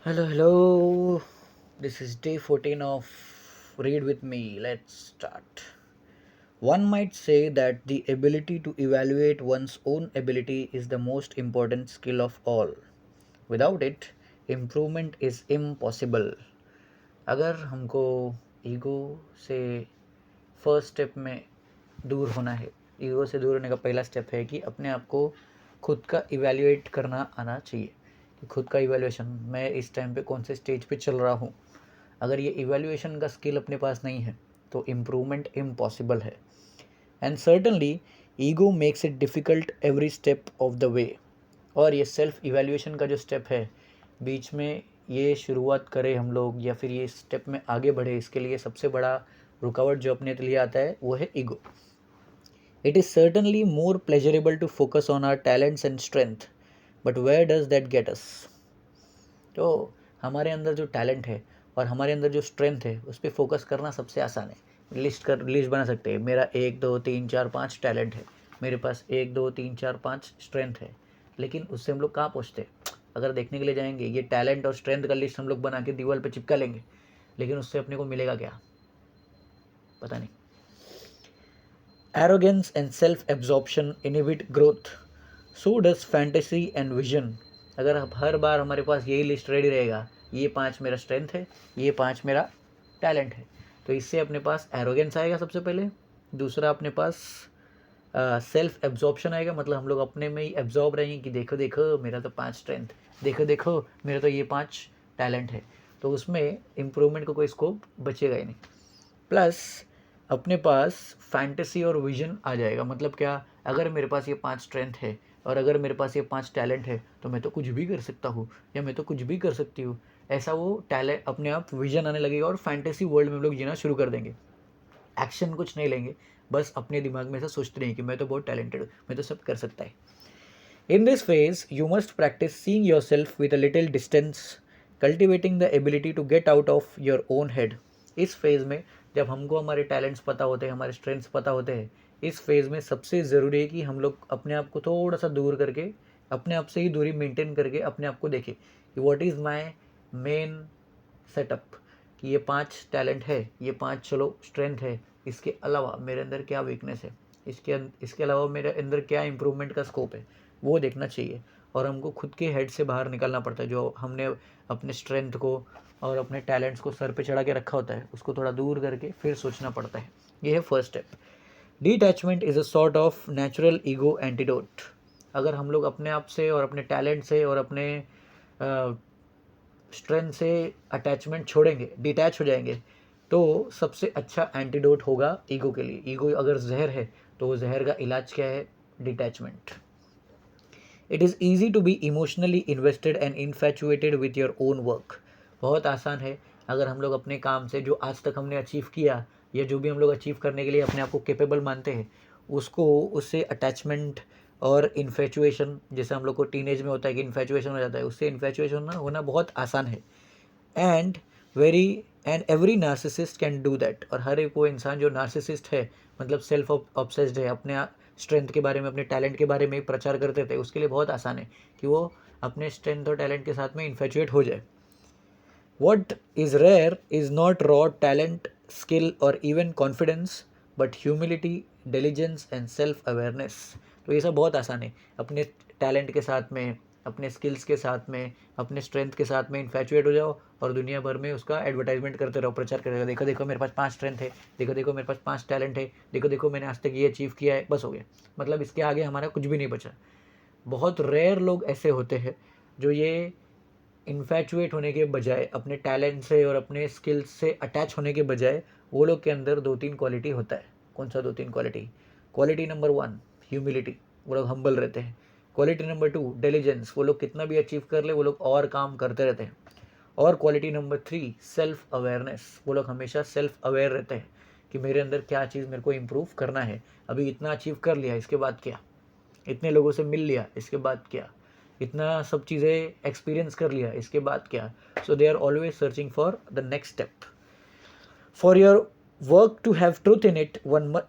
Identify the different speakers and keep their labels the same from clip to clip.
Speaker 1: Hello. This is day 14 of Read With Me. Let's start. One might say that the ability to evaluate one's own ability is the most important skill of all. Without it, improvement is impossible. अगर हमको ego से first step में दूर होना है, ego से दूर होने का पहला स्टेप है कि अपने आप को खुद का इवैल्यूएट करना आना चाहिए कि खुद का इवैल्यूएशन, मैं इस टाइम पे कौन से स्टेज पे चल रहा हूँ। अगर ये इवैल्यूएशन का स्किल अपने पास नहीं है तो इम्प्रूवमेंट इम्पॉसिबल है। And certainly ego makes it difficult every step of the way. और ये सेल्फ इवैल्यूएशन का जो स्टेप है, बीच में ये शुरुआत करें हम लोग या फिर ये स्टेप में आगे बढ़े, इसके लिए सबसे बड़ा रुकावट जो अपने लिए आता है वो है ego. It is certainly more pleasurable to focus on our talents and strength, but where does that get us. तो हमारे अंदर जो टैलेंट है और हमारे अंदर जो स्ट्रेंथ है उस पर फोकस करना सबसे आसान है। लिस्ट बना सकते हैं, मेरा 1 2 3 4 5 टैलेंट है, मेरे पास 1 2 3 4 5 स्ट्रेंथ है। लेकिन उससे हम लोग कहाँ पहुँचते हैं? अगर देखने के लिए जाएंगे, ये टैलेंट और स्ट्रेंथ का लिस्ट हम लोग बना के दीवार पे चिपका लेंगे, लेकिन उससे अपने को मिलेगा क्या? पता नहीं। Arrogance and self absorption inhibit growth, so does fantasy and vision. अगर हर बार हमारे पास यही लिस्ट रेडी रहेगा, ये 5 मेरा स्ट्रेंथ है, ये 5 मेरा टैलेंट है, तो इससे अपने पास एरोगेंस आएगा सबसे पहले। दूसरा अपने पास सेल्फ एब्जॉर्प्शन आएगा, मतलब हम लोग अपने में ही एब्जॉर्ब रहेंगे कि देखो देखो मेरा तो 5 स्ट्रेंथ, देखो देखो मेरा तो ये 5 टैलेंट है। तो उसमें इम्प्रूवमेंट को कोई स्कोप बचेगा ही नहीं। प्लस अपने पास फैंटेसी और विजन आ जाएगा। मतलब क्या? अगर मेरे पास ये 5 स्ट्रेंथ है और अगर मेरे पास ये 5 टैलेंट है तो मैं तो कुछ भी कर सकता हूँ या मैं तो कुछ भी कर सकती हूँ। ऐसा वो टैलेंट अपने आप विजन आने लगेगा और फैंटेसी वर्ल्ड में हम लोग जीना शुरू कर देंगे। एक्शन कुछ नहीं लेंगे, बस अपने दिमाग में ऐसा सोचते रहेंगे कि मैं तो बहुत टैलेंटेड हूँ, मैं तो सब कर सकता है। In this phase, you must practice seeing yourself with a little distance, cultivating the ability to get out of your own head. इस फेज़ में जब हमको हमारे टैलेंट्स पता होते हैं, हमारे स्ट्रेंथ्स पता होते हैं, इस फेज़ में सबसे ज़रूरी है कि हम लोग अपने आप को थोड़ा सा दूर करके, अपने आप से ही दूरी मेंटेन करके अपने आप को देखें कि what is my main setup, कि ये 5 टैलेंट है, ये 5 चलो स्ट्रेंथ है, इसके अलावा मेरे अंदर क्या वीकनेस है, इसके अलावा मेरे अंदर क्या इम्प्रूवमेंट का स्कोप है, वो देखना चाहिए। और हमको खुद के हेड से बाहर निकलना पड़ता है। जो हमने अपने स्ट्रेंथ को और अपने टैलेंट्स को सर पे चढ़ा के रखा होता है, उसको थोड़ा दूर करके फिर सोचना पड़ता है। ये है first step. Detachment is a sort of natural ego antidote. अगर हम लोग अपने आप से और अपने टैलेंट से और अपने स्ट्रेंथ से अटैचमेंट छोड़ेंगे, डिटैच हो जाएंगे, तो सबसे अच्छा एंटीडोट होगा ईगो के लिए। ईगो अगर जहर है तो वो जहर का इलाज क्या है? Detachment. It is easy to be emotionally invested and infatuated with your own work. बहुत आसान है अगर हम लोग अपने काम से जो आज तक हमने अचीव किया या जो भी हम लोग अचीव करने के लिए अपने आप को कैपेबल मानते हैं, उसको उससे अटैचमेंट और इन्फैचुएशन, जैसे हम लोग को टीनेज में होता है कि इन्फैचुएशन हो जाता है, उससे इन्फैचुएशन होना बहुत आसान है। And very and every narcissist can do that. और हर एक वो इंसान जो नार्सिसिस्ट है, मतलब सेल्फ ऑब्सेस्ड है, अपने स्ट्रेंथ के बारे में, अपने टैलेंट के बारे में प्रचार करते थे, उसके लिए बहुत आसान है कि वो अपने स्ट्रेंथ और टैलेंट के साथ में इन्फेचुएट हो जाए। What is rare is not raw talent, skill और even confidence, but humility, diligence and self awareness. तो ये सब बहुत आसान है। अपने टैलेंट के साथ में, अपने स्किल्स के साथ में, अपने स्ट्रेंथ के साथ में इन्फैचुएट हो जाओ और दुनिया भर में उसका एडवर्टाइजमेंट करते रहो, प्रचार करते रहो। देखो देखो मेरे पास 5 स्ट्रेंथ है, देखो देखो मेरे पास 5 टैलेंट है, देखो देखो मैंने आज तक ये अचीव किया है, बस हो गया। मतलब इसके आगे हमारा कुछ भी नहीं बचा। बहुत रेयर लोग ऐसे होते हैं जो ये इन्फैचुएट होने के बजाय, अपने टैलेंट से और अपने स्किल्स से अटैच होने के बजाय, वो लोग के अंदर 2 3 क्वालिटी होता है। कौन सा 2 3 क्वालिटी? क्वालिटी नंबर 1 ह्यूमिलिटी, वो लोग हम्बल रहते हैं। क्वालिटी नंबर 2 डिलीजेंस, वो लोग कितना भी अचीव कर ले वो लोग और काम करते रहते हैं। और क्वालिटी नंबर 3 सेल्फ अवेयरनेस, वो लोग हमेशा सेल्फ अवेयर रहते हैं कि मेरे अंदर क्या चीज़ मेरे को इम्प्रूव करना है। अभी इतना अचीव कर लिया, इसके बाद क्या? इतने लोगों से मिल लिया, इसके बाद क्या? इतना सब चीज़ें एक्सपीरियंस कर लिया, इसके बाद क्या? So they are always searching for the next step. For your work to have truth in it,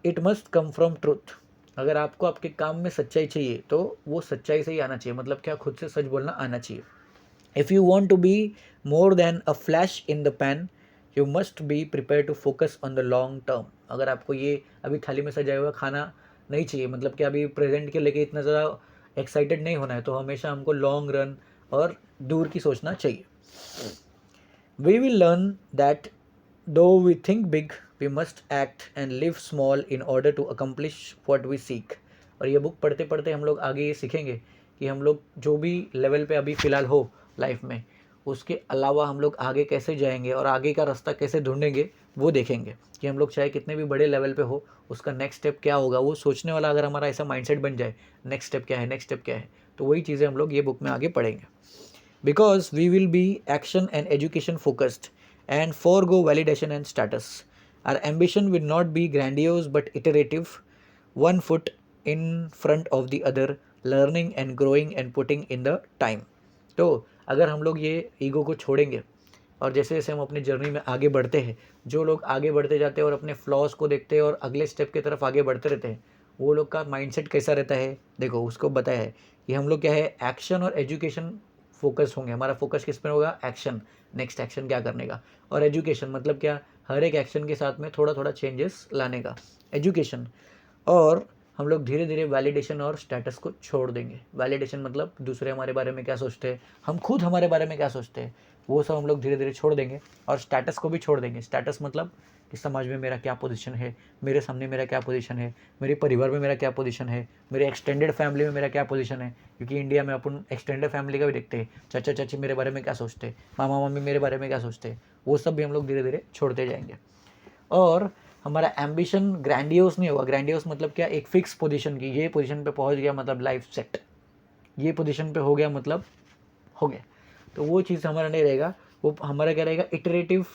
Speaker 1: it must come from truth. अगर आपको आपके काम में सच्चाई चाहिए तो वो सच्चाई से ही आना चाहिए। मतलब क्या? खुद से सच बोलना आना चाहिए। If you want to be more than a flash in the pan, you must be prepared to focus on the long term. अगर आपको ये अभी थाली में सजाया हुआ खाना नहीं चाहिए, मतलब कि अभी प्रेजेंट के लेके इतना ज़्यादा एक्साइटेड नहीं होना है, तो हमेशा हमको लॉन्ग रन और दूर की सोचना चाहिए. We will learn that though we think big, we must act and live small in order to accomplish what we seek. और ये बुक पढ़ते पढ़ते हम लोग आगे ये सीखेंगे कि हम लोग जो भी लेवल पे अभी फ़िलहाल हो लाइफ में, उसके अलावा हम लोग आगे कैसे जाएंगे और आगे का रास्ता कैसे ढूंढेंगे वो देखेंगे. कि हम लोग चाहे कितने भी बड़े लेवल पे हो, उसका नेक्स्ट स्टेप क्या होगा वो सोचने वाला अगर हमारा ऐसा माइंडसेट बन जाए, नेक्स्ट स्टेप क्या है, नेक्स्ट स्टेप क्या है, तो वही चीज़ें हम लोग ये बुक में आगे पढ़ेंगे. Because we will be action and education focused and forego validation and status. Our ambition will not be grandiose but iterative, one foot in front of the other, learning and growing and putting in the time. तो अगर हम लोग ये ego को छोड़ेंगे और जैसे जैसे हम अपनी जर्नी में आगे बढ़ते हैं, जो लोग आगे बढ़ते जाते हैं और अपने फ्लॉज को देखते हैं और अगले स्टेप की तरफ आगे बढ़ते रहते हैं, वो लोग का माइंडसेट कैसा रहता है. देखो उसको बताया है कि हम लोग क्या है, एक्शन और एजुकेशन फोकस होंगे. हमारा फोकस किस पर होगा, एक्शन, नेक्स्ट एक्शन क्या करने का, और एजुकेशन मतलब क्या, हर एक एक्शन के साथ में थोड़ा थोड़ा चेंजेस लाने का, एजुकेशन. और हम लोग धीरे धीरे वैलिडेशन और स्टेटस को छोड़ देंगे. वैलिडेशन मतलब दूसरे हमारे बारे में क्या सोचते हैं, हम खुद हमारे बारे में क्या सोचते हैं, वो सब हम लोग धीरे धीरे छोड़ देंगे. और स्टेटस को भी छोड़ देंगे. स्टेटस मतलब कि समाज में मेरा क्या पोजीशन है, मेरे सामने मेरा क्या पोजीशन है, मेरे परिवार में मेरा क्या पोजीशन है, मेरे एक्सटेंडेड फैमिली में मेरा क्या पोजीशन है. क्योंकि इंडिया में अपन एक्सटेंडेड फैमिली का भी देखते हैं, चाचा चाची मेरे बारे में क्या सोचते हैं, मामा मम्मी मेरे बारे में क्या सोचते हैं, वो सब भी हम लोग धीरे धीरे छोड़ते जाएंगे. और हमारा एम्बिशन ग्रैंडियोस नहीं होगा. ग्रैंडियोस मतलब क्या, एक फिक्स पोजीशन की, ये पोजीशन पे पहुंच गया मतलब लाइफ सेट, ये पोजीशन पे हो गया मतलब हो गया. तो वो चीज़ हमारा नहीं रहेगा. वो हमारा क्या रहेगा, इटरेटिव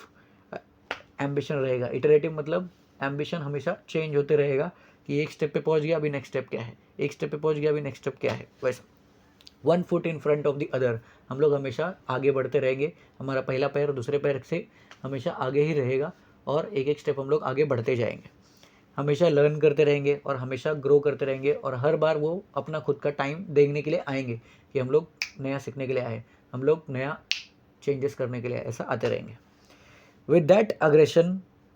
Speaker 1: एम्बिशन रहेगा. इटरेटिव मतलब एम्बिशन हमेशा चेंज होते रहेगा कि एक स्टेप पे पहुंच गया, अभी नेक्स्ट स्टेप क्या है, एक स्टेप पे पहुंच गया, अभी नेक्स्ट स्टेप क्या है. वैसा one foot in front of the other, हम लोग हमेशा आगे बढ़ते रहेंगे. हमारा पहला पैर दूसरे पैर से हमेशा आगे ही रहेगा और एक एक स्टेप हम लोग आगे बढ़ते जाएंगे. हमेशा लर्न करते रहेंगे और हमेशा ग्रो करते रहेंगे. और हर बार वो अपना खुद का टाइम देखने के लिए आएंगे कि हम लोग नया सीखने के लिए आए, हम लोग नया चेंजेस करने के लिए ऐसा आते रहेंगे. With that aggression,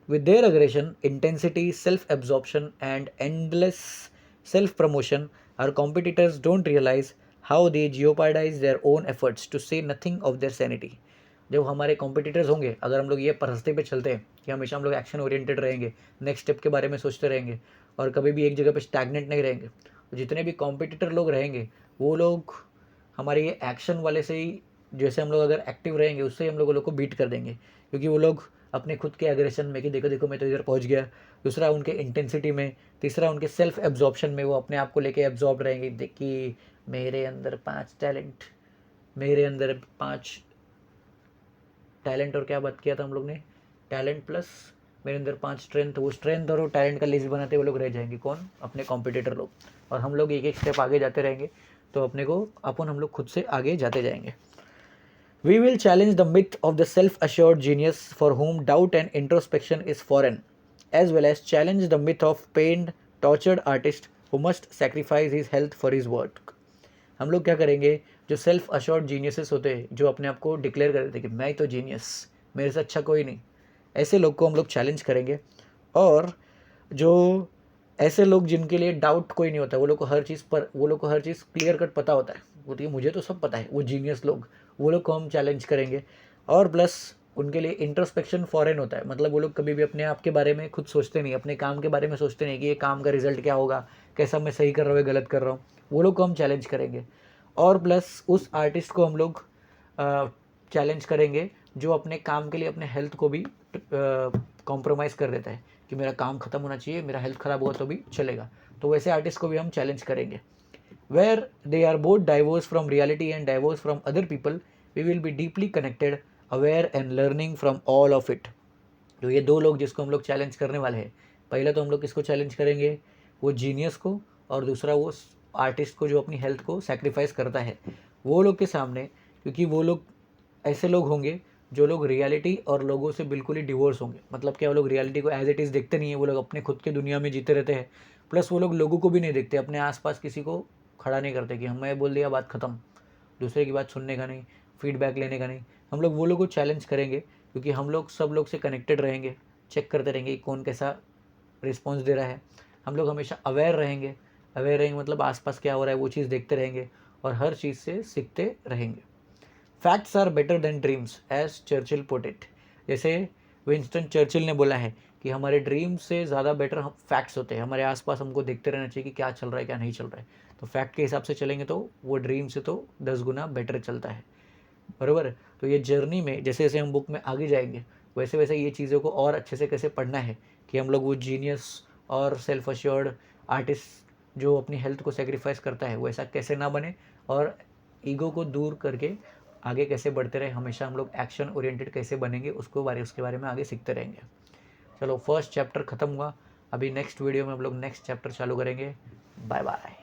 Speaker 1: with their aggression, intensity, self-absorption, and endless self-promotion, our competitors don't realize how they jeopardize their own efforts, to say nothing of their sanity. जब हमारे कॉम्पिटिटर्स होंगे, अगर हम लोग ये रास्ते पे चलते हैं कि हमेशा हम लोग एक्शन ओरिएंटेड रहेंगे, नेक्स्ट स्टेप के बारे में सोचते रहेंगे और कभी भी एक जगह पे स्टैग्नेंट नहीं रहेंगे, तो जितने भी कॉम्पिटिटर लोग रहेंगे वो लोग हमारे ये एक्शन वाले से ही, जैसे हम लोग अगर एक्टिव रहेंगे उससे ही हम लोग को बीट कर देंगे. क्योंकि वो लोग अपने खुद के एग्रेशन में कि देखो देखो मैं तो इधर पहुंच गया, दूसरा उनके इंटेंसिटी में, तीसरा उनके सेल्फ एब्जॉर्प्शन में, वो अपने आप को लेके एब्जॉर्ब रहेंगे कि मेरे अंदर 5 टैलेंट, मेरे अंदर 5 टैलेंट, और क्या बात किया था हम लोग ने, टैलेंट प्लस मेरे अंदर 5 स्ट्रेंथ. वो स्ट्रेंथ और वो टैलेंट का लिस्ट बनाते वो लोग रह जाएंगे. कौन, अपने कॉम्पिटिटर लोग. और हम लोग एक एक स्टेप आगे जाते रहेंगे तो अपने को हम लोग खुद से आगे जाते जाएंगे. We will challenge the myth of the self-assured genius for whom doubt and introspection is foreign, as well as challenge the myth of pained, tortured artist who must sacrifice his health for his work. हम लोग क्या करेंगे, जो self assured geniuses होते हैं, जो अपने आप को डिक्लेयर कर देते हैं कि मैं तो जीनियस, मेरे से अच्छा कोई नहीं, ऐसे लोग को हम लोग चैलेंज करेंगे. और जो ऐसे लोग जिनके लिए डाउट कोई नहीं होता, वो लोग को हर चीज़ क्लियर कट पता होता है, बोलती है मुझे तो सब पता है, वो जीनियस लोग, वो लोग को हम चैलेंज करेंगे. और प्लस उनके लिए इंट्रोस्पेक्शन फॉरेन होता है, मतलब वो लोग कभी भी अपने आप के बारे में खुद सोचते नहीं, अपने काम के बारे में सोचते नहीं कि ये काम का रिजल्ट क्या होगा, कैसा मैं सही कर रहा हूँ या गलत कर रहा हूँ, वो लोग को हम चैलेंज करेंगे. और प्लस उस आर्टिस्ट को हम लोग चैलेंज करेंगे जो अपने काम के लिए अपने हेल्थ को भी कॉम्प्रोमाइज़ कर देता है कि मेरा काम ख़त्म होना चाहिए, मेरा हेल्थ ख़राब होगा तो भी चलेगा, तो वैसे आर्टिस्ट को भी हम चैलेंज करेंगे. Where they are both divorced from reality and divorced from other people, we will be deeply connected, aware and learning from all of it. तो ये दो लोग जिसको हम लोग चैलेंज करने वाले हैं, पहले तो हम लोग किसको चैलेंज करेंगे, वो जीनियस को, और दूसरा वो आर्टिस्ट को जो अपनी हेल्थ को सेक्रीफाइस करता है, वो लोग के सामने. क्योंकि वो लोग ऐसे लोग होंगे जो लोग रियलिटी और लोगों से बिल्कुल ही डिवोर्स होंगे. मतलब क्या, वो लोग रियलिटी को एज इट इज़ देखते नहीं है, वो लोग अपने खुद के दुनिया में जीते रहते हैं. प्लस वो लोग लोगों को भी नहीं देखते, अपने आसपास किसी को खड़ा नहीं करते कि मैं बोल दिया बात ख़त्म, दूसरे की बात सुनने का नहीं. फीडबैक लेने का नहीं, हम लोग वो लोगों को चैलेंज करेंगे, क्योंकि हम लोग सब लोग से कनेक्टेड रहेंगे, चेक करते रहेंगे कि कौन कैसा रिस्पॉन्स दे रहा है। हम लोग हमेशा अवेयर रहेंगे मतलब आसपास क्या हो रहा है वो चीज़ देखते रहेंगे और हर चीज़ से सीखते रहेंगे। Facts are better than dreams as Churchill put it. जैसे विंस्टन चर्चिल ने बोला है कि हमारे ड्रीम से ज़्यादा बेटर हम फैक्ट्स होते हैं, हमारे आसपास हमको देखते रहना चाहिए कि क्या चल रहा है क्या नहीं चल रहा है। तो फैक्ट के हिसाब से चलेंगे तो वो ड्रीम से तो 10 गुना बेटर चलता है, बराबर। तो ये जर्नी में जैसे जैसे हम बुक में आगे जाएंगे वैसे वैसे ये चीज़ों को और अच्छे से कैसे पढ़ना है कि हम लोग वो जीनियस और सेल्फ अश्योर्ड आर्टिस्ट जो अपनी हेल्थ को सेक्रीफाइस करता है वैसा कैसे ना बने, और ईगो को दूर करके आगे कैसे बढ़ते रहे, हमेशा हम लोग एक्शन ओरिएंटेड कैसे बनेंगे उसके बारे में आगे सीखते रहेंगे। चलो फर्स्ट चैप्टर ख़त्म हुआ, अभी नेक्स्ट वीडियो में हम लोग नेक्स्ट चैप्टर चालू करेंगे। Bye bye.